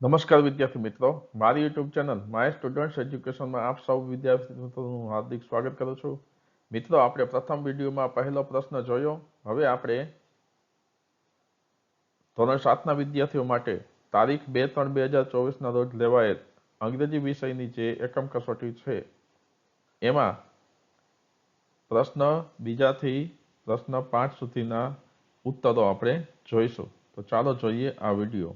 નમસ્કાર વિદ્યાર્થી મિત્રો, મારી યુટ્યુબ ચેનલ માય સ્ટુડન્ટ્સ એજ્યુકેશનમાં આપ સૌ વિદ્યાર્થી મિત્રોનું હાર્દિક સ્વાગત કરું છું. મિત્રો, આપણે પ્રથમ વિડીયોમાં પહેલો પ્રશ્ન જોયો. હવે આપણે ધોરણ 7ના વિદ્યાર્થીઓ માટે તારીખ 2/3/2024ના રોજ લેવાયેલ અંગ્રેજી વિષયની જે એકમ કસોટી છે એમાં પ્રશ્ન 2થી પ્રશ્ન 5 સુધીના ઉત્તરો આપણે જોઈશું. તો ચાલો જોઈએ આ વિડીયો.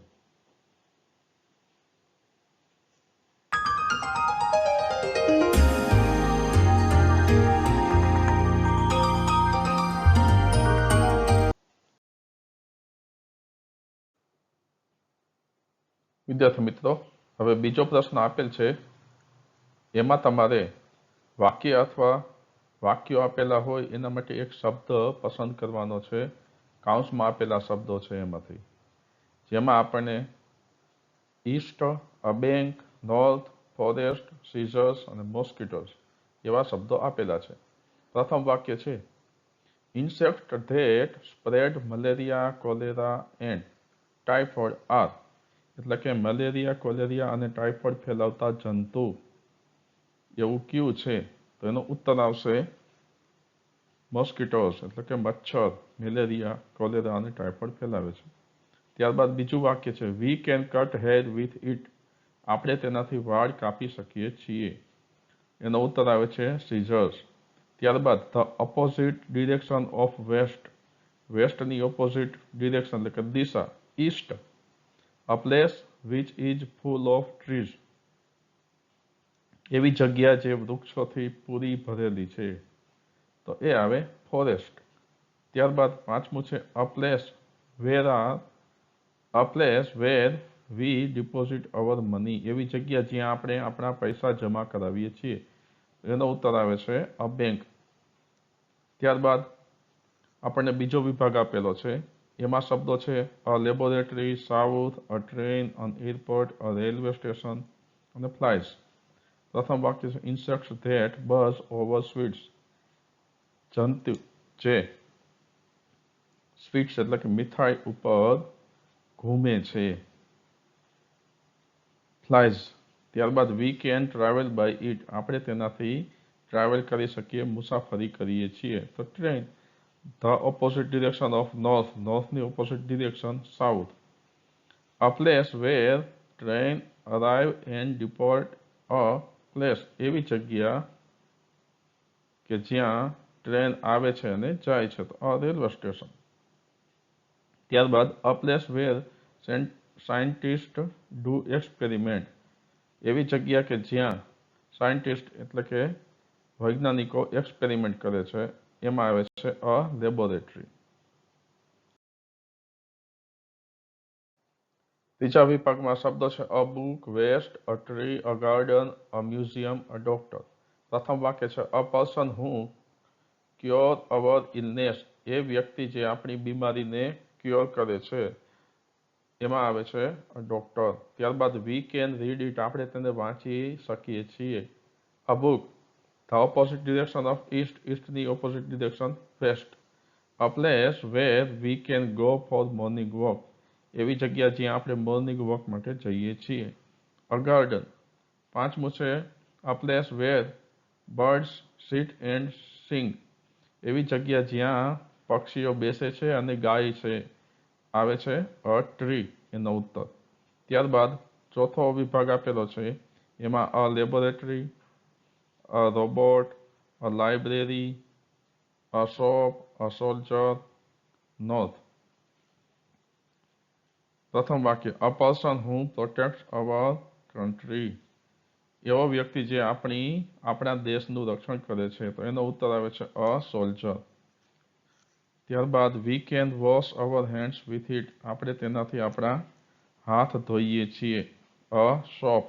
વિદ્યાર્થી મિત્રો, હવે બીજો પ્રશ્ન આપેલ છે. એમાં તમારે વાક્ય અથવા વાક્યો આપેલા હોય એના માટે એક શબ્દ પસંદ કરવાનો છે. કાઉન્સમાં આપેલા શબ્દો છે એમાંથી, જેમાં આપણને east, a bank, north, forest, scissors અને મોસ્કિટોઝ એવા શબ્દો આપેલા છે. પ્રથમ વાક્ય છે, insect that spread malaria, cholera and typhoid are, એટલે કે મલેરિયા, કોલેરિયા અને ટાઇફોઇડ ફેલાવતા જંતુ એવું કયું છે? તો એનો ઉત્તર આવશે મોસ્કિટોઝ, એટલે કે મચ્છર મેલેરિયા, કોલેરા અને ટાઇફોઇડ ફેલાવે છે. ત્યારબાદ બીજું વાક્ય છે, we can cut hair with it, આપણે તેનાથી વાળ કાપી શકીએ છીએ. એનો ઉત્તર આવે છે સીઝર્સ. ત્યારબાદ the opposite direction of west, વેસ્ટની ઓપોઝિટ ડિરેક્શન એટલે કે દિશા east, a place which is full of trees, એવી જગ્યા જે વૃક્ષોથી પૂરી ભરેલી છે, તો એ આવે ફોરેસ્ટ. ત્યારબાદ પાંચમું છે, a place where we deposit our money, એવી જગ્યા જ્યાં આપણે આપણા પૈસા જમા કરાવીએ છીએ. એનો ઉત્તર આવે છે અ બેંક. ત્યારબાદ આપણને બીજો વિભાગ આપેલો છે. એમાં શબ્દો છે, a laboratory, south, a train, an airport, a railway station અને ફ્લાઇટ્સ. પ્રથમ વાક્ય છે, insects that buzz over sweets, જંતુ જે સ્વીટ્સ એટલે કે મીઠાઈ ઉપર ઘૂમે છે. ફ્લાઇઝ. ત્યારબાદ we can travel by it, આપણે તેનાથી ટ્રાવેલ કરી શકીએ, મુસાફરી કરીએ છીએ. તો train. The opposite direction of north, નોર્થની opposite direction south. A place where train arrive and depart, a place એવી જગ્યા કે જ્યાં ટ્રેન આવે છે અને જાય છે, તો અ રેલવે સ્ટેશન. ત્યારબાદ a place wear scientist do experiment, એવી જગ્યા કે જ્યાં સાયન્ટિસ્ટ એટલે કે વૈજ્ઞાનિકો એક્સપેરિમેન્ટ કરે છે, એમાં આવે છે અ લેબોરેટરી. ત્રીજા વિભાગમાં શબ્દો છે, a book, west, a tree, a garden, a museum, a doctor. પ્રથમ વાક્ય છે, a person who cure our illness, એ વ્યક્તિ જે આપણી બીમારીને ક્યોર કરે છે, એમાં આવે છે ડોક્ટર. ત્યારબાદ વી કેન રીડ ઇટ, આપણે તેને વાંચી શકીએ છીએ. A book. The opposite direction of east, ઈસ્ટની opposite direction west. A place where we can go for morning walk, એવી જગ્યા જ્યાં આપણે મોર્નિંગ વોક માટે જઈએ છીએ. A garden. પાંચમું છે, a place where birds sit and sing, એવી જગ્યા જ્યાં પક્ષીઓ બેસે છે અને ગાય છે, આવે છે અ ટ્રી, એનો ઉત્તર. ત્યારબાદ ચોથો વિભાગ આપેલો છે. એમાં a laboratory, a robot, a library, a shop, a soldier, north. પ્રથમ વાક્ય, અ પર્સન હુ પ્રોટેક્ટ્સ અવર કન્ટ્રી, એવો વ્યક્તિ જે આપણા દેશનું રક્ષણ કરે છે, તો એનો ઉત્તર આવે છે અ સોલ્જર. ત્યારબાદ we can wash our hands with it, આપણે તેનાથી આપણા હાથ ધોઈએ છીએ. A shop.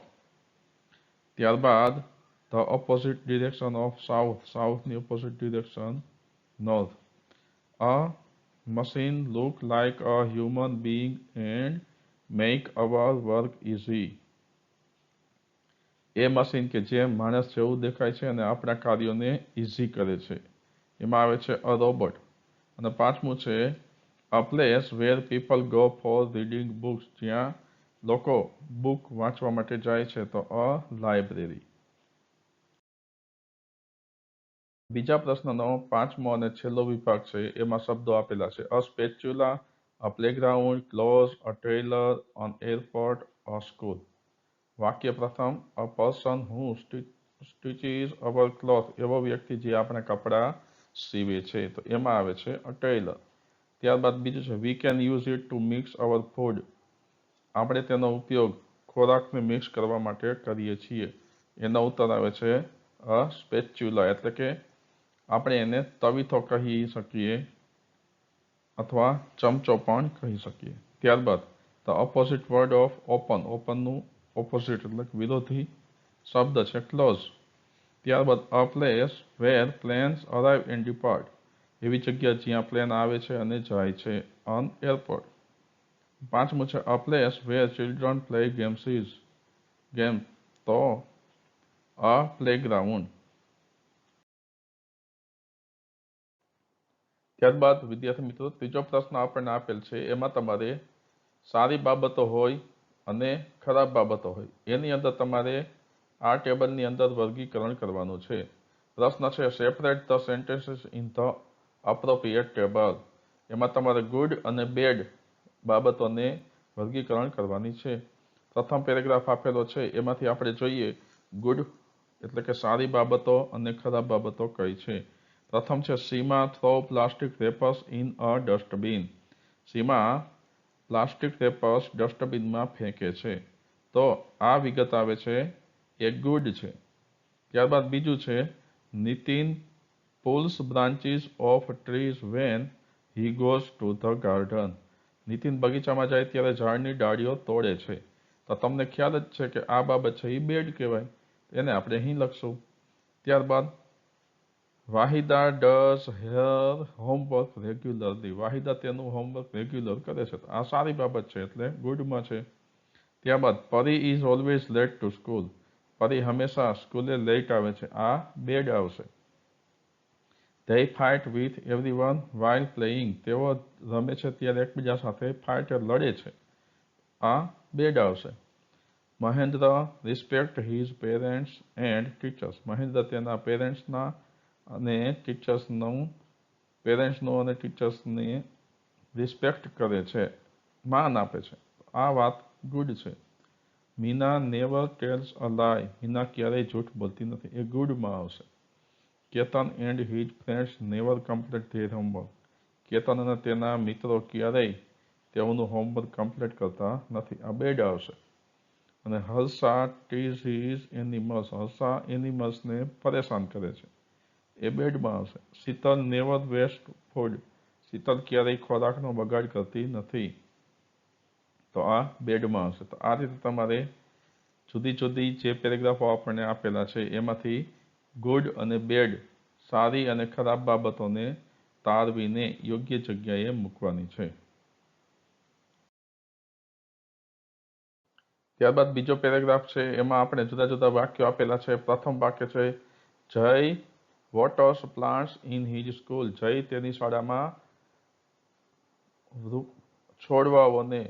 ત્યારબાદ the opposite direction of south, સાઉથની opposite direction north. A machine look like a human being and make our work easy, એ મશીન કે જે માણસ જેવું દેખાય છે અને આપણા કાર્યોને ઇઝી કરે છે, એમાં આવે છે અ રોબોટ. અને પાંચમું છે, a place wear people go for reading books, જ્યાં લોકો બુક વાંચવા માટે જાય છે તો અ લાઇબ્રેરી. બીજા પ્રશ્નનો 5મો અને છેલ્લો વિભાગ છે, એમાં શબ્દો આપેલા છે. A spatula, a playground, clothes, a trailer, an airport, a school. વાક્ય પ્રથમ, a person who stitches our cloth, એવો વ્યક્તિ જે આપણા કપડાં સીવે છે, તો એમાં આવે છે અ ટેલર. ત્યારબાદ બીજું છે, we can use it to mix our food, આપણે તેનો ઉપયોગ ખોરાકને મિક્સ કરવા માટે કરીએ છીએ. એનો ઉત્તર આવે છે અ સ્પેચ્યુલા, એટલે કે આપણે એને તવીથો કહી શકીએ અથવા ચમચો પણ કહી શકીએ. ત્યારબાદ the opposite word of open, ઓપનનું ઓપોઝિટ એટલે વિરોધી શબ્દ છે ક્લોઝ. ત્યારબાદ a place where planes arrive and depart, એવી જગ્યા જ્યાં પ્લેન આવે છે અને જાય છે. અન એરપોર્ટ. 5મું છે a place wear children play games is, game તો અ પ્લેગ્રાઉન્ડ. ત્યારબાદ વિદ્યાર્થી મિત્રો, ત્રીજો પ્રશ્ન આપણને આપેલ છે, એમાં તમારે સારી બાબતો હોય અને ખરાબ બાબતો હોય એની અંદર તમારે આ ટેબલની અંદર વર્ગીકરણ કરવાનું છે. પ્રશ્ન છે, separate the sentences in the appropriate table. એમાં તમારે ગુડ અને બેડ બાબતોને વર્ગીકરણ કરવાની છે. પ્રથમ પેરેગ્રાફ આપેલો છે, એમાંથી આપણે જોઈએ ગુડ એટલે કે સારી બાબતો અને ખરાબ બાબતો કઈ છે. પ્રથમ છે, Seema throw plastic wrappers in a dustbin. Seema plastic wrappers ડસ્ટબિનમાં ફેંકે છે, તો આ વિગત આવે છે એ ગુડ છે. ત્યારબાદ બીજું છે, Nitin pulls branches of trees when he goes to the garden. Nitin બગીચામાં જાય ત્યારે ઝાડની ડાળીઓ તોડે છે, તો તમને ખ્યાલ જ છે કે આ બાબત છે એ બેડ કહેવાય, એને આપણે અહીં લખશું. ત્યારબાદ વાહિદા ડઝ હેર હોમવર્ક રેગ્યુલરલી. વાહિદા તેનું હોમવર્ક રેગ્યુલર કરે છે, તો આ સારી બાબત છે એટલે ગુડમાં છે. ત્યારબાદ Pari is always late to school. Pari હંમેશા સ્કૂલે લેટ આવે છે, આ બેડ આવશે. They fight with everyone while playing. તેઓ રમે છે ત્યારે એકબીજા સાથે ફાઇટ લડે છે, આ બેડ આવશે. Mahendra respect his parents and teachers. Mahendra તેના પેરેન્ટ્સનું અને ટીચર્સની રિસ્પેક્ટ કરે છે, માન આપે છે, આ વાત ગુડ છે. મીના નેવર ટેલ્સ અ લાય. મીના ક્યારેય જૂઠ બોલતી નથી, એ ગુડમાં આવશે. Ketan and his friends never complete there homework. Ketan અને તેના મિત્રો ક્યારેય તેઓનું હોમવર્ક કમ્પ્લીટ કરતા નથી, આ બેડ આવશે. અને Harsha teases his animals. Harsha એનિમલ્સને પરેશાન કરે છે, એ બેડમાં આવશે. Sheetal never waste food. Sheetal ક્યારેય ખોરાકનો બગાડ કરતી નથી, તો આ બેડમાં આવશે. તો આ રીતે તમારે જુદી જુદી જે પેરેગ્રાફો આપણને આપેલા છે એમાંથી ગુડ અને બેડ, સારી અને ખરાબ બાબતોને તારવીને યોગ્ય જગ્યાએ મૂકવાની છે. ત્યારબાદ બીજો પેરેગ્રાફ છે, એમાં આપણે જુદા જુદા વાક્યો આપેલા છે. પ્રથમ વાક્ય છે, Jay waters plants in his school. Jay તેની શાળામાં છોડવાઓને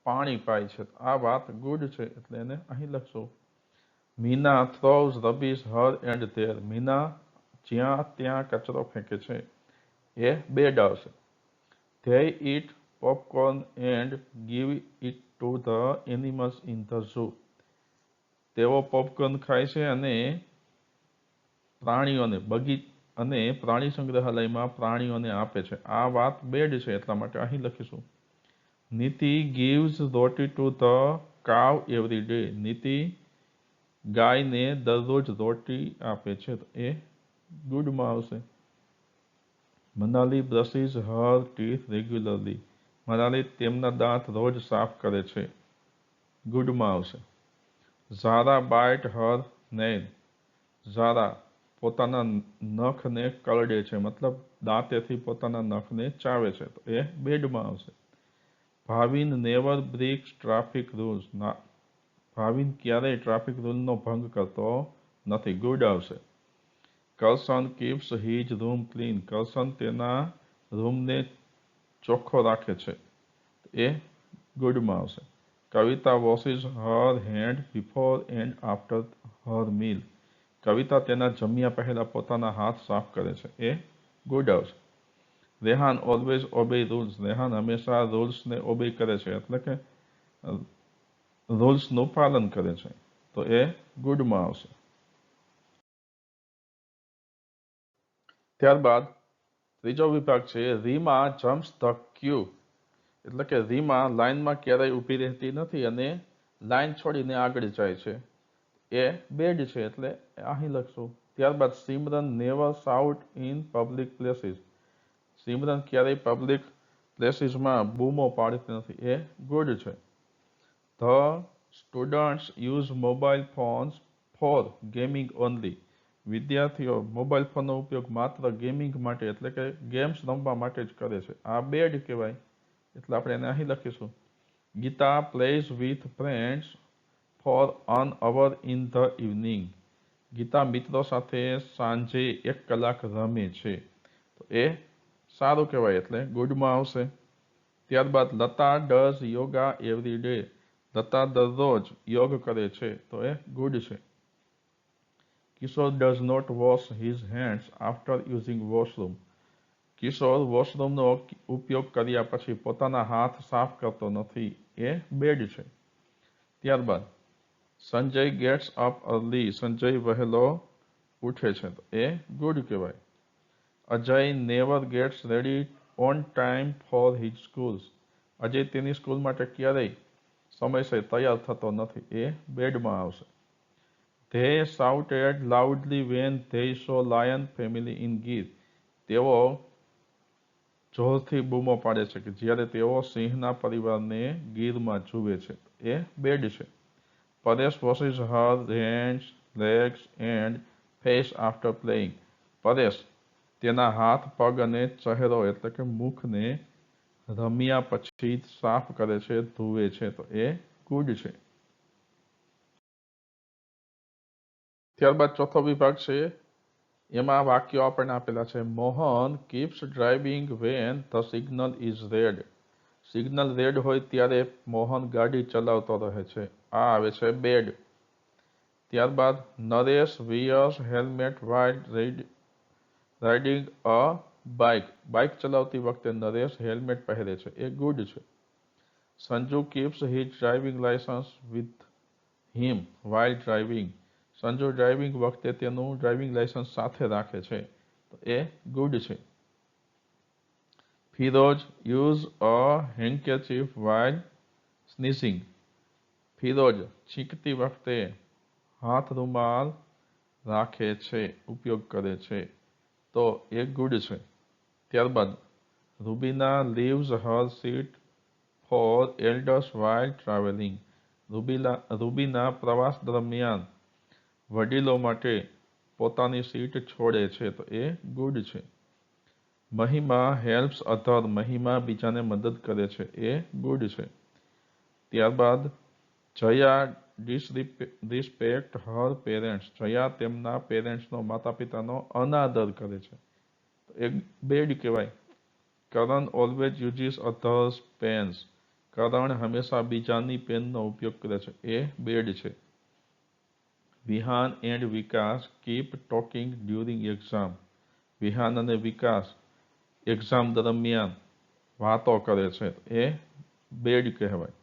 પાણી પાય છે, આ વાત ગુડ છે એટલે એને અહીં લખશું. Meena throws rubbish here and there. Meena જ્યાં ત્યાં કચરો ફેંકે છે, એ બેડ આવશે. They eat popcorn and give it to the animals in the zoo. તેઓ પોપકોર્ન ખાય છે અને પ્રાણી સંગ્રહાલયમાં પ્રાણીઓને આપે છે, આ વાત બેડ છે એટલા માટે અહીં લખીશું. નીતિ gives roti to the cow every day. નીતિ ગાયને દરરોજ રોટી આપે છે, તો એ ગુડમાં આવશે. Manali brushes her teeth regularly. Manali તેમના દાંત રોજ સાફ કરે છે, ગુડમાં આવશે. ઝારા બાઇટ હર નેઇલ. ઝારા પોતાના નખને કરડે છે, મતલબ દાંતેથી પોતાના નખને ચાવે છે, તો એ બેડમાં આવશે. Bhavin never breaks traffic rules. Bhavin ક્યારેય ટ્રાફિક રૂલનો ભંગ કરતો નથી, ગુડ આવશે. Karshan keeps his room clean. Karshan તેના રૂમને ચોખ્ખો રાખે છે, એ ગુડમાં આવશે. Kavita washes her hand before and after her meal. Kavita તેના જમ્યા પહેલા પોતાના હાથ સાફ કરે છે. એ ગુડ આવશે. Rehan always obey rules. Rehan હંમેશા રૂલ્સને ઓબે કરે છે, એટલે કે રૂલ્સનું પાલન કરે છે. તો એ ગુડમાં આવશે. ત્યારબાદ ત્રીજો વિભાગ છે રીમા જમ્પ્સ ધ ક્યુ. એટલે કે રીમા લાઇનમાં ક્યારેય ઊભી રહેતી નથી અને લાઇન છોડીને આગળ જાય છે. એ બેડ છે, એટલે અહીં લખશું. ત્યારબાદ Simran never shout in public places. Simran ક્યારેય પબ્લિક પ્લેસીસમાં બૂમો પાડતી નથી. એ ગુડ છે. The students use mobile phones for gaming only. વિદ્યાર્થીઓ મોબાઈલ ફોનનો ઉપયોગ માત્ર ગેમિંગ માટે, એટલે કે ગેમ્સ રમવા માટે જ કરે છે. આ બેડ કહેવાય, એટલે આપણે એને અહીં લખીશું. Gita plays with friends for an hour in the evening. Gita મિત્રો સાથે સાંજે 1 કલાક રમે છે. તો એ સારું કહેવાય, એટલે ગુડમાં આવશે. ત્યારબાદ Lata does yoga every day. Lata દરરોજ યોગ કરે છે. તો એ ગુડ છે. Kishor does not wash his hands after using washroom. Kishor વોશરૂમનો ઉપયોગ કર્યા પછી પોતાના હાથ સાફ કરતો નથી. એ બેડ છે. ત્યારબાદ Sanjay gets up early. Sanjay વહેલો ઉઠે છે. તો એ ગુડ કહેવાય. Ajay never gets ready on time for his schools. Ajay તેની સ્કૂલ માટે ક્યારેય સમયસર તૈયાર થતો નથી. એ બેડમાં આવશે. They shouted loudly when they so lion family in Gir. તેઓ જોરથી બૂમો પાડે છે કે જ્યારે તેઓ સિંહના પરિવારને ગીરમાં જુએ છે. એ બેડ છે. પરેશ વોશિસ હર hands legs and face after playing. Paresh તેના હાથ, પગ અને ચહેરો, એટલે કે મુખને રમ્યા પછી સાફ કરે છે, ધુએ છે. તો એ ગુડ છે. ત્યારબાદ ચોથો વિભાગ છે, એમાં વાક્યો આપણને આપેલા છે. Mohan keeps driving van the signal is red. Signal red હોય ત્યારે મોહન ગાડી ચલાવતો રહે છે. આ આવે છે બેડ. ત્યારબાદ નરેશ વિયર્સ હેલ્મેટ વાઇલ રાઇડિંગ અ બાઇક. બાઇક ચલાવતી વખતે નરેશ હેલ્મેટ પહેરે છે. એ ગુડ છે. Sanju keeps his driving licence with him while driving. Sanju driving વખતે તેનું ડ્રાઇવિંગ લાયસન્સ સાથે રાખે છે. તો એ ગુડ છે. Firoz use a handkerchief while sneezing. Firoz છીંકતી વખતે હાથ રૂમાલ રાખે છે, ઉપયોગ કરે છે. તો એ ગુડ છે. ત્યારબાદ Rubina leaves her seat for elders while travelling. Rubina પ્રવાસ દરમિયાન વડીલો માટે પોતાની સીટ છોડે છે. તો એ ગુડ છે. મહિમા હેલ્પ્સ અધર. મહિમા બીજાને મદદ કરે છે. એ ગુડ છે. ત્યારબાદ જયા ડિસરિસ્પેક્ટ હર પેરેન્ટ્સ. જયા તેમના પેરેન્ટ્સનો, માતા પિતાનો અનાદર કરે છે. તો એ બેડ કહેવાય. કરણ ઓલવેઝ યુઝિસ અધર્સ પેન્સ. કરણ હંમેશા બીજાની પેનનો ઉપયોગ કરે છે. એ બેડ છે. Vihaan and Vikas keep talking during exam. Vihaan અને વિકાસ એક્ઝામ દરમિયાન વાતો કરે છે. એ બેડ કહેવાય.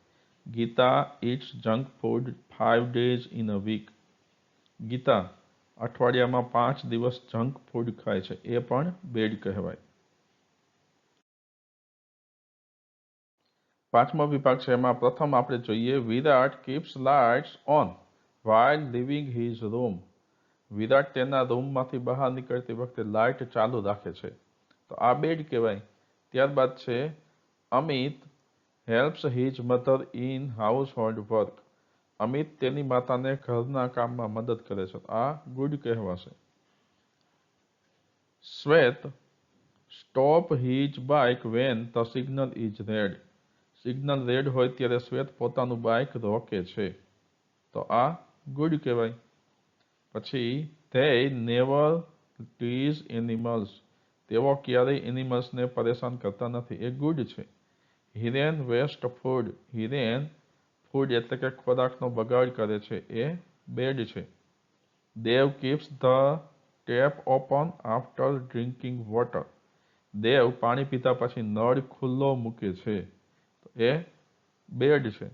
Gita eats junk food 5 days in a week. Gita અઠવાડિયામાં 5 દિવસ જંક ફૂડ ખાય છે. એ પણ બેડ કહેવાય. પાંચમો વિભાગ છે, એમાં પ્રથમ આપણે જોઈએ Virat keeps lights on while leaving his room. Virat તેના રૂમમાંથી બહાર નીકળતી વખતે લાઇટ ચાલુ રાખે છે. તો આ બેડ કહેવાય. ત્યારબાદ છે Amit helps his mother in house hold work. Amit તેની માતાને ઘરના કામમાં મદદ કરે છે. આ ગુડ કહેવાશે. Shwet stop his bike when the signal is red. Signal red હોય ત્યારે શ્વેત પોતાનું બાઇક રોકે છે. તો આ ગુડ કહેવાય. પછી ધે નેવર ટીઝ એનિમલ્સ. તેઓ ક્યારેય એનિમલ્સને પરેશાન કરતા નથી. એ ગુડ છે. Hiren waste food. Hiren food એટલે કે ખોરાકનો બગાડ કરે છે એ બેડ છે. Dev keeps the tap open after drinking water. Dev પાણી પીતા પછી નળ ખુલ્લો મૂકે છે એ બેડ છે.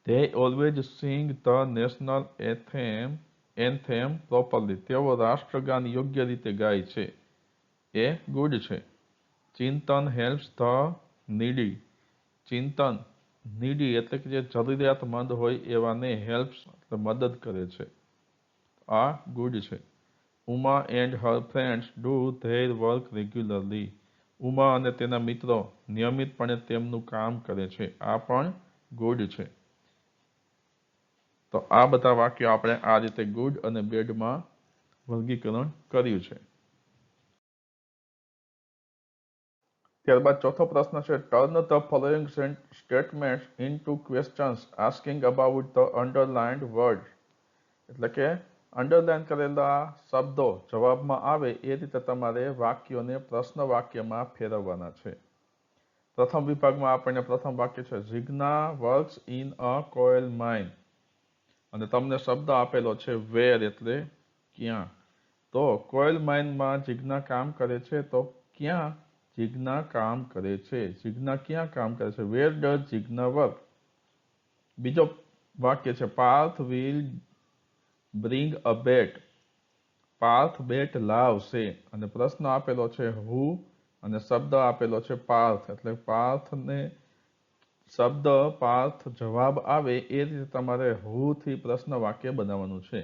They always sing the national anthem properly. તેઓ રાષ્ટ્રગાન યોગ્ય રીતે ગાય છે એ ગુડ છે. ચિંતન હેલ્પ્સ ધ નીડી. ચિંતન નીડી એટલે કે જે જરૂરિયાતમંદ હોય એવાને હેલ્પ્સ એટલે મદદ કરે છે, આ ગુડ છે. Uma and her friends do their work regularly. Uma અને તેના મિત્રો નિયમિતપણે તેમનું કામ કરે છે, આ પણ ગુડ છે. તો આ બધા વાક્યો આપણે આ રીતે ગુડ અને બેડમાં વર્ગીકરણ કર્યું છે. ત્યારબાદ ચોથો પ્રશ્ન છે, turn the following statements into questions asking about the underlined word. એટલે કે અંડરલાઇન કરેલા શબ્દો જવાબમાં આવે એ રીતે તમારે વાક્યોને પ્રશ્ન વાક્યમાં ફેરવવાના છે. પ્રથમ વિભાગમાં આપણને પ્રથમ વાક્ય છે, Jigna works in a call mine. અને તમને શબ્દ આપેલો છે વેર એટલે ક્યાં. તો કોલ માઇનમાં જિજ્ઞા કામ કરે છે, તો ક્યાં જિજ્ઞા કામ કરે છે? જિજ્ઞા ક્યાં કામ કરે છે? Where does Jigna work? બીજો વાક્ય છે, પાર્થ વિલ બ્રિંગ અ બેટ. પાર્થ બેટ લાવશે. અને પ્રશ્ન આપેલો છે હુ અને શબ્દ આપેલો છે પાર્થ. એટલે પાર્થને શબ્દ પાર્થ જવાબ આવે એ રીતે તમારે હુ થી પ્રશ્ન વાક્ય બનાવવાનું છે.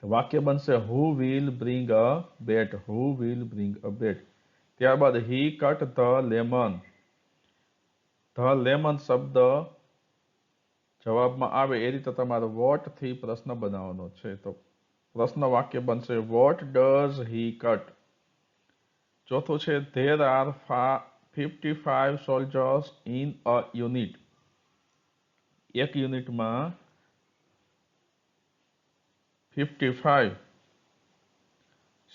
વાક્ય બનશે who will bring a bat. Who will bring a bat. ત્યારબાદ he cut the lemon. The lemon શબ્દ જવાબમાં આવે એ રીતે તમારે વોટ થી પ્રશ્ન બનાવવાનો છે. તો પ્રશ્ન વાક્ય બનશે વોટ ડઝ હી કટ. ચોથું છે, there R 55 soldiers in a unit. એક યુનિટમાં 55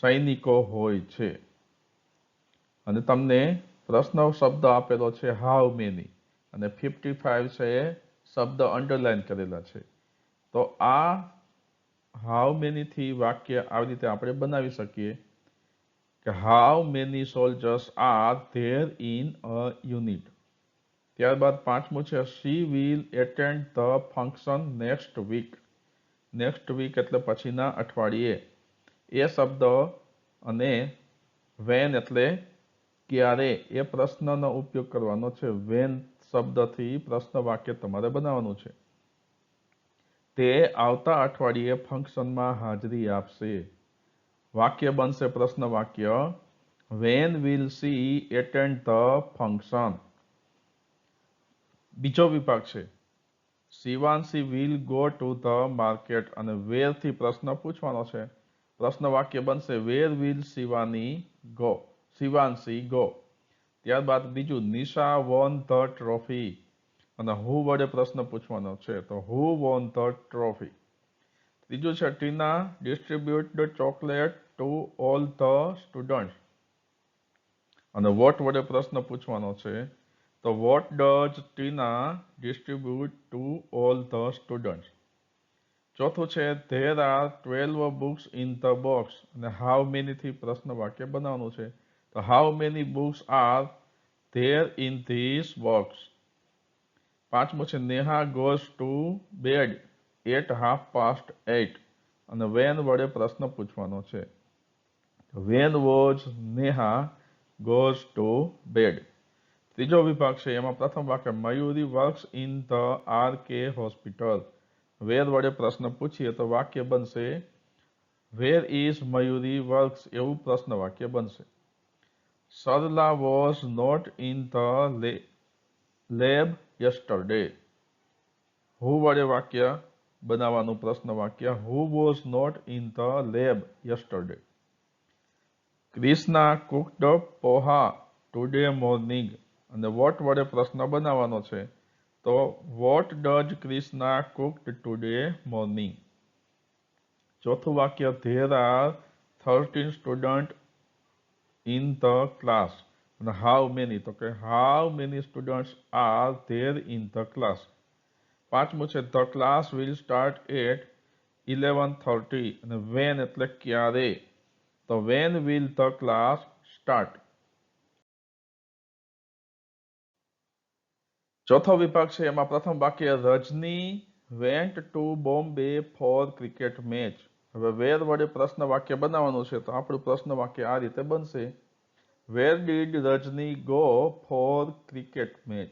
સૈનિકો હોય છે. અને તમને પ્રશ્ન શબ્દ આપેલો છે હાઉ મેની અને 55 છે એ શબ્દ અંડરલાઇન કરેલા છે. તો આ હાઉ મેની થી વાક્ય આવી રીતે આપણે બનાવી શકીએ કે how many soldiers are there in a unit. ત્યારબાદ પાંચમું છે, she will attend the function next week. Next week એટલે પછીના અઠવાડિયે. એ શબ્દ અને વેન એટલે ક્યારે એ પ્રશ્નનો ઉપયોગ કરવાનો છે. વેન શબ્દથી પ્રશ્ન વાક્ય તમારે બનાવવાનું છે. તે આવતા અઠવાડિયે ફંક્શનમાં હાજરી આપશે. વાક્ય બનશે પ્રશ્ન વાક્ય when will see attend the function. બીજો વિભાગ છે, Shivanshi will go to the market. અને વેર થી પ્રશ્ન પૂછવાનો છે. પ્રશ્ન વાક્ય બનશે વેર વિલ શિવાંશી ગો. ત્યારબાદ બીજું, નિશા વોન ધ ટ્રોફી. અને હુ વડે પ્રશ્ન પૂછવાનો છે. તો હુ વોન ધ ટ્રોફી. ત્રીજું છે, Tina distribute the chocolate to all the students. અને વોટ વડે પ્રશ્ન પૂછવાનો છે. તો what does Tina distribute to all the students. ચોથું છે, there are 12 books in the box. અને હાઉ મેની થી પ્રશ્ન વાક્ય બનાવવાનું છે. તો how many books are there in this box. પાંચમું છે, Neha goes to bed at 8:30. અને વેન વડે પ્રશ્ન પૂછવાનો છે. When was Neha goes to bed. ત્રીજો વિભાગ છે, એમાં પ્રથમ વાક્ય Mayuri works in the RK hospital. Where વડે પ્રશ્ન પૂછીએ તો વાક્ય બનશે વેર ઇઝ મયુરી વર્ક્સ. એવું પ્રશ્ન વાક્ય બનશે. Sarla was not in the lab yesterday. Who વડે વાક્ય બનાવવાનું પ્રશ્ન વાક્ય who was not in the lab yesterday. Krishna cooked poha today morning. અને વોટ વડે પ્રશ્ન બનાવવાનો છે. તો what does Krishna cooked today morning. ચોથું વાક્ય there are 13 student in the class. અને હાઉ મેની, તો કે how many students are there in the class. પાંચમું છે the class will start at 11:30, અને વેન એટલે ક્યારે, તો when will the class start. ચોથો વિભાગ છે એમાં પ્રથમ વાક્ય Rajni went to Bombay for cricket match. હવે વેર વડે પ્રશ્ન વાક્ય બનાવવાનું છે, તો આપણું પ્રશ્ન વાક્ય આ રીતે બનશે: where did Rajni go for cricket match.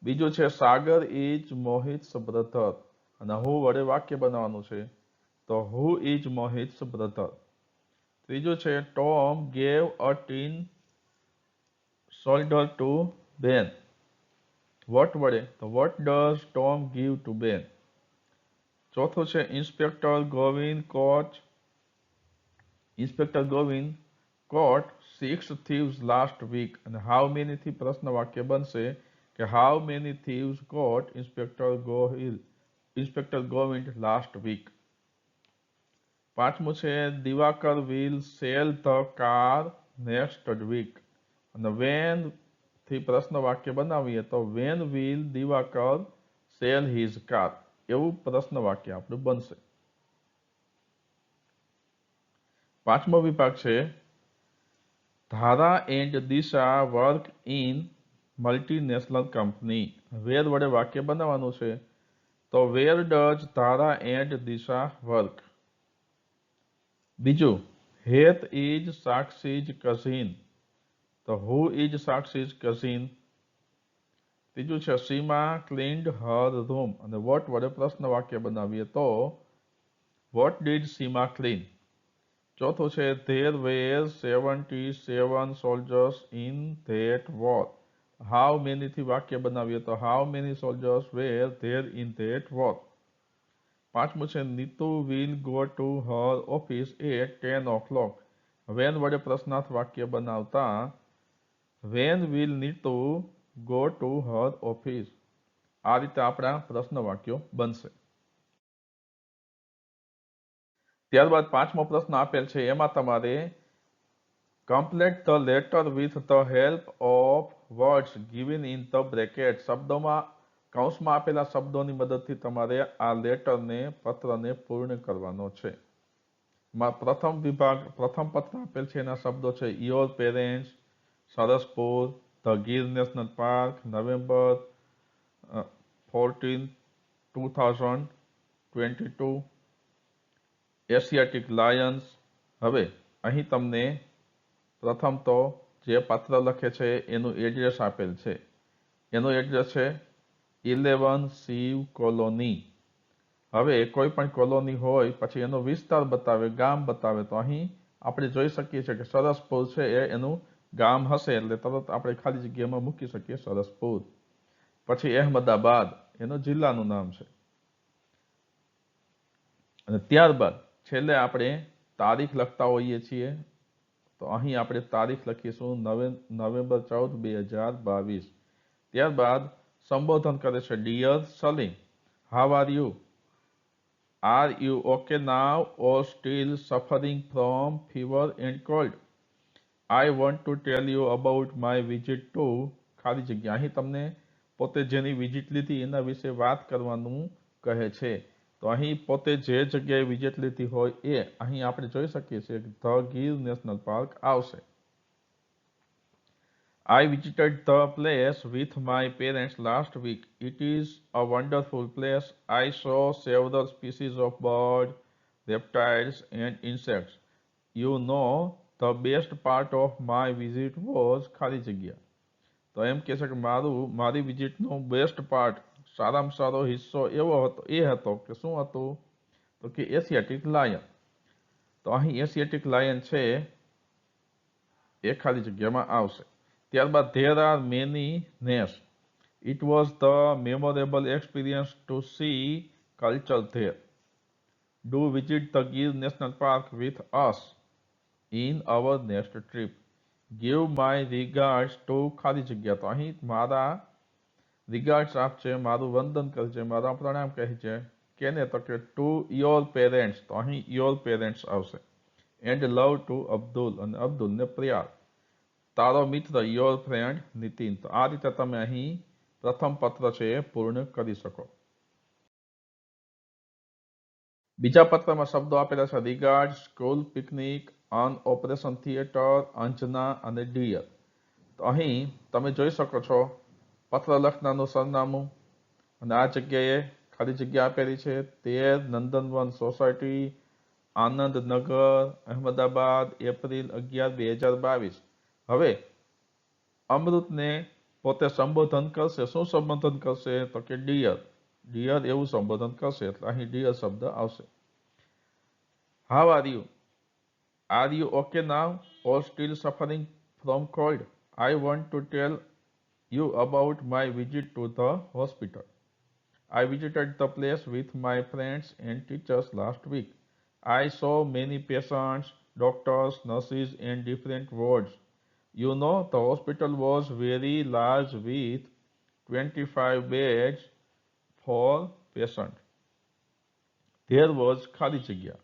બીજું છે સાગર ઇઝ મોહિત્સ બ્રધર, અને હુ વડે વાક્ય બનાવવાનું છે, તો હુ ઇઝ મોહિત્સ બ્રધર. ત્રીજું છે Tom gave a tin shoulder to Ben. What વડે, તો what does Tom give to Ben. ચોથું છે inspector Govind caught 6 thieves last week, અને હાઉ મેની થી પ્રશ્ન વાક્ય બનશે કે how many thieves caught inspector Govind last week. પાંચમું છે Diwakar will sell the car next week, અને વેન થી પ્રશ્ન વાક્ય બનાવીએ તો when will Diwakar sell his car, એવું પ્રશ્ન વાક્ય આપણું બનશે. પાંચમો વિભાગ છે Dhara and Disha work in multinational company. Where વડે વાક્ય બનાવવાનું છે, તો where does Dhara and Disha work. બીજું હેત ઇઝ સાક્ષીઝ કઝિન, તો હુ ઇઝ સાક્ષીઝ કઝિન. ત્રીજું છે સીમા ક્લીન્ડ હર રૂમ, અને વોટ વડે પ્રશ્ન વાક્ય બનાવીએ તો વોટ ડીડ સીમા ક્લીન. ચોથું છે there were 77 soldiers in that war. How many થી વાક્ય બનાવીએ તો how many soldiers were there in that war. પાંચમું છે Neetu will go to her office at 10 o'clock. When વડે પ્રશ્નાર્થ વાક્ય બનાવતા when will Neetu go to her office. આ રીતે આપણા પ્રશ્ન વાક્યો બનશે. ત્યારબાદ પાંચમો પ્રશ્ન આપેલ છે એમાં તમારે complete the letter with the help of words given in the bracket. શબ્દોમાં કૌંસમાં આપેલા શબ્દોની મદદથી તમારે આ લેટરને પત્રને પૂર્ણ કરવાનો છે. પ્રથમ પત્ર આપેલ છે એના શબ્દો છે your parents, Saraspur, the Gir national park, November 14, 2022, Asiatic Lions. હવે અહીં તમને પ્રથમ તો જે પત્ર લખે છે એનું એડ્રેસ આપેલ છે. એનું એડ્રેસ છે 11 શિવ કોલોની. હવે કોઈ પણ કોલોની હોય પછી એનો વિસ્તાર બતાવે, ગામ બતાવે, તો અહીં આપણે જોઈ શકીએ છીએ કે સરસપુર છે એ એનું ગામ હશે એટલે તરત આપણે ખાલી જગ્યામાં મૂકી શકીએ સરસપુર. પછી અહેમદાબાદ એનું જિલ્લાનું નામ છે. અને ત્યારબાદ છેલ્લે આપણે તારીખ લખતા હોઈએ છીએ, તો અહીં આપણે તારીખ લખીશું નવેમ્બર 14, 2022. ત્યારબાદ સંબોધન કરે છે dear Salim, how are you? Are you okay now or still suffering from fever and cold? I want to tell you about my visit to ખાલી જગ્યા. અહીં તમને પોતે જેની વિઝિટ લીધી એના વિશે વાત કરવાનું કહે છે. તો અહીં પોતે જે જગ્યાએ વિઝિટ લીધી હોય એ અહીં આપણે જોઈ શકીએ છીએ કે ધ ગીર નેશનલ પાર્ક આવશે. I visited the place with my parents last week. It is a wonderful place. I saw several species of birds, reptiles, and insects. You know, the best part of my visit was ખાલી જગ્યા. તો એમ કહે છે કે મારી વિઝિટનો best part, સારામાં સારો હિસ્સો એ હતો કે શું હતું, તો કે એશિયાટિક લાયન. તો અહીં એશિયાટિક લાયન છે એ ખાલી જગ્યામાં આવશે. ત્યારબાદ there are many nest. It was the memorable experience to see culture there. Do visit the Gir national park with us in our next trip. Give my regards to ખાલી જગ્યા. તો અહીં મારા રિગાર્ડ્સ આપશે, મારું વંદન કરશે, મારા પ્રણામ કહે છે. કેને? તો કે ટુ યોર પેરેન્ટ્સ. તો અહીં યોર પેરેન્ટ્સ આવશે. એન્ડ લવ ટુ અબ્દુલ, અને અબ્દુલને પ્યાર. તારો મિત્ર યોર ફ્રેન્ડ નીતિન. તો આ રીતે તમે અહીં પ્રથમ પત્ર છે એ પૂર્ણ કરી શકો. બીજા પત્રમાં શબ્દો આપેલા છે regard, school picnic, on operation theatre, Anjana અને ડિયર. તો અહીં તમે જોઈ શકો છો પત્ર લખનારનું સરનામું અને આ જગ્યાએ ખાલી જગ્યા આપેલી છે 13 નંદનવન સોસાયટી, આનંદનગર, અહેમદાબાદ, એપ્રિલ 11, 2022. હવે અમૃતને પોતે સંબોધન કરશે. શું સંબોધન કરશે? તો કે ડિયર. ડિયર એવું સંબોધન કરશે એટલે અહીં ડિયર શબ્દ આવશે. How are you? Are you okay now or still suffering from cold? I want to tell you about my visit to the hospital. I visited the place with my friends and teachers last week. I saw many patients, doctors, nurses, and different wards. You know, the hospital was very large with 25 beds for patients. There was ખાલી જગ્યા.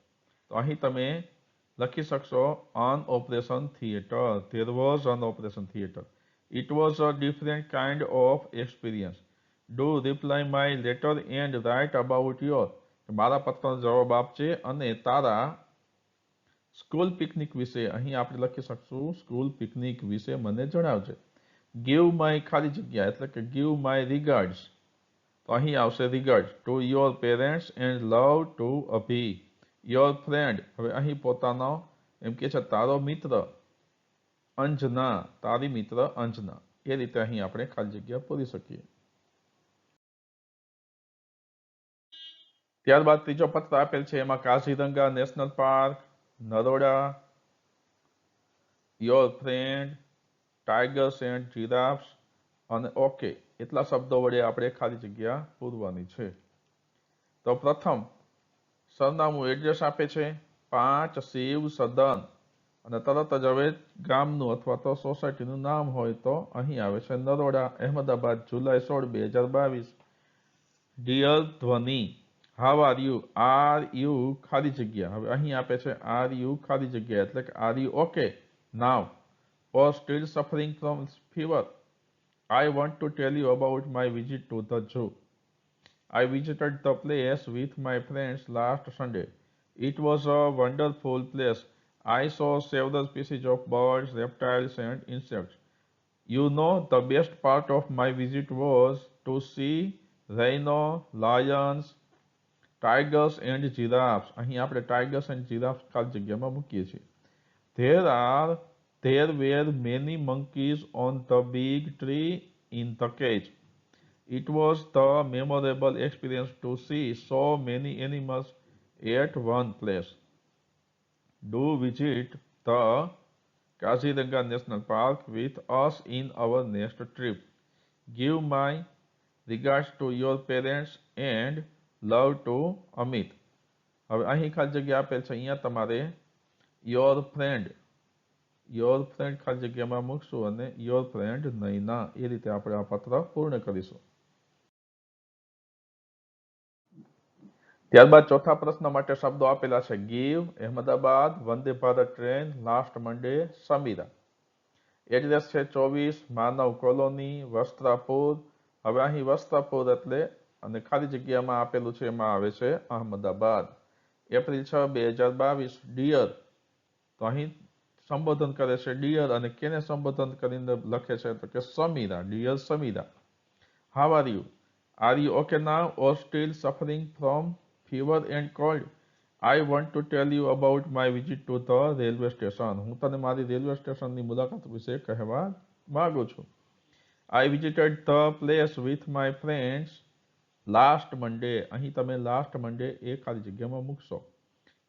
તો અહીં તમે લખી શકશો on operation theater. There was an operation theater. It was a different kind of experience. Do reply my letter and write about your. મારા પત્રનો જવાબ આપજે અને તારા સ્કૂલ પિકનિક વિશે અહીં આપણે લખી શકશું સ્કૂલ પિકનિક વિશે મને જણાવજે. give my ખાલી જગ્યા એટલે કે give my regards. તો અહીં આવશે regards to your parents and love to Abhi. Your friend, હવે અહીં પોતાનો એમ કે છે તારો મિત્ર અંજના, તારી મિત્ર અંજના. એ રીતે અહીં આપણે ખાલી જગ્યા પૂરી શકીએ. ત્યારબાદ ત્રીજો પત્ર આપેલ છે એમાં Kaziranga national park, Naroda, your friend, tigers and giraffes અને ઓકે એટલા શબ્દો વડે આપણે ખાલી જગ્યા પૂરવાની છે. તો પ્રથમ સરનામું એડ્રેસ આપે છે 5 શિવ સદન અને તરત જ હવે ગામનું અથવા તો સોસાયટીનું નામ હોય તો અહીં આવે છે નરોડા, અહેમદાબાદ, જુલાઈ 16, 2022. ડિયર ધ્વનિ, how are you? Are you ખાલી જગ્યા. હવે અહીં આપે છે આર યુ ખાલી જગ્યા એટલે કે R you okay now or still suffering from fever? I want to tell you about my visit to the zoo. I visited the place with my friends last Sunday. It was a wonderful place. I saw several species of birds, reptiles, and insects. You know, the best part of my visit was to see rhino, lions, tigers, and giraffes. અહીં આપણે tigers and giraffes ખાલી જગ્યામાં મૂકીએ છીએ. There were many monkeys on the big tree in the cage. It was the memorable experience to see so many animals at one place. Do visit the Kaziranga National Park with us in our next trip. Give my regards to your parents and love to Amit. હવે અહીં ખાલી જગ્યા આપેલ છે અહીંયા તમારે your friend ખાલી જગ્યામાં મૂકશું અને યોર ફ્રેન્ડ નૈના એ રીતે આપણે આ પત્ર પૂર્ણ કરીશું. ત્યારબાદ ચોથા પ્રશ્ન માટે શબ્દો આપેલા છે give, Ahmedabad, Vande Bharat train, last મંડે, સમીરા. એડ્રેસ છે 24 માનવ કોલોની, વસ્ત્રાપુર. હવે અહીં વસ્ત્રાપુર એટલે અને ખાલી જગ્યામાં આપેલું છે એમાં આવે છે અહમદાબાદ. એપ્રિલ 6, 2022. ડિયર, તો અહીં સંબોધન કરે છે ડિયર અને કેને સંબોધન કરીને લખે છે તો કે Samira. Dear Samira. How are you? Are you okay now or still suffering from fever and cold? I want to tell you about my visit to the railway station. હું તને મારી રેલવે સ્ટેશનની મુલાકાત વિશે કહેવા માંગુ છું. I visited the place with my friends last Monday. અહીં તમે last Monday એ ખાલી જગ્યામાં મૂકશો.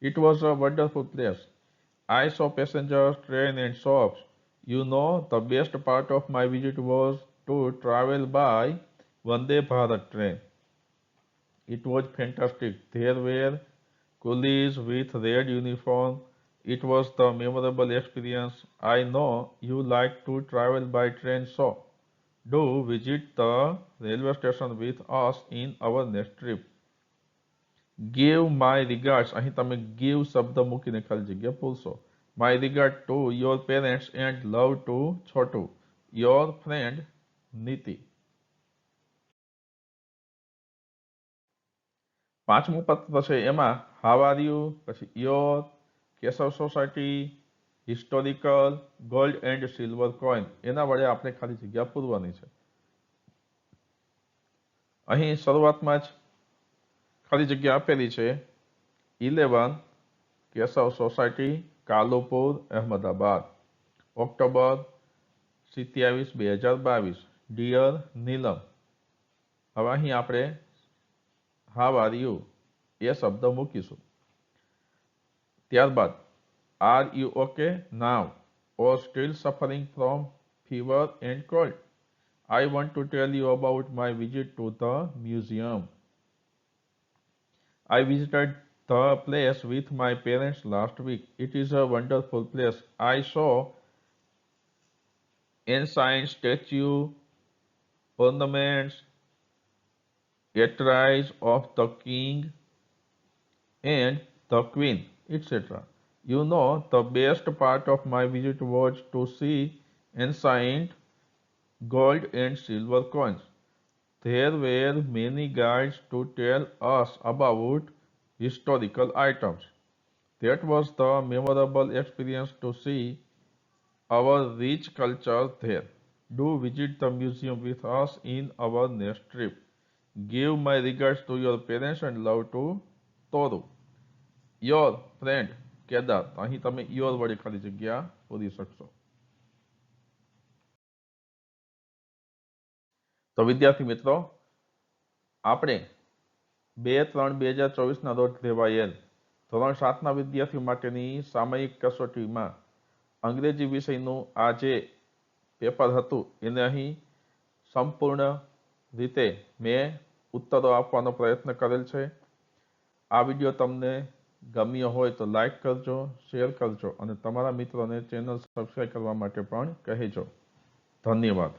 It was a wonderful place. I saw passengers, train and shops. You know, the best part of my visit was to travel by Vande Bharat train. It was fantastic. There were coolies with red uniform. It was the memorable experience. I know you like to travel by train, so do visit the railway station with us in our next trip. Give my regards. અહીં તમે give શબ્દ મૂકીને ખાલી જગ્યા પૂરશો. My regard to your parents and love to Chotu. Your friend Niti. પાંચમું પત્ર છે એમાં હાવ આર યુ, પછી your, Keshav society, historical, gold and silver coin, એના વડે આપણે ખાલી જગ્યા પૂરવાની છે. અહીં શરૂઆતમાં જ ખાલી જગ્યા આપેલી છે 11 Keshav society, Kalupur, Ahmedabad, October 27, 2022. Dear Neelam. હવે અહીં આપણે હાવ આર યુ એ શબ્દ મૂકીશું. ત્યારબાદ R you okay now or still suffering from fever and cold? I want to tell you about my visit to the museum. I visited the place with my parents last week. It is a wonderful place. I saw ancient statues, ornaments, etruscs of the king and the queen, etc. You know, the best part of my visit was to see ancient gold and silver coins. There were many guides to tell us about historical items. That was the memorable experience to see our rich culture there. Do visit the museum with us in our next trip. Give my regards to your parents and love to Toru. Your friend Kedar. અહીં તમે your વડે ખાલી જગ્યા પૂરી શકશો. તો વિદ્યાર્થી મિત્રો, આપણે 2/3/2024 રોજ લેવાયેલ ધોરણ 7ના વિદ્યાર્થીઓ માટેની સામયિક કસોટીમાં અંગ્રેજી વિષયનું આ જે પેપર હતું એને અહીં સંપૂર્ણ રીતે મેં ઉત્તરો આપવાનો પ્રયત્ન કરેલ છે. આ વિડીયો તમને ગમ્યો હોય તો લાઈક કરજો, શેર કરજો અને તમારા મિત્રોને ચેનલ સબસ્ક્રાઈબ કરવા માટે પણ કહેજો. ધન્યવાદ.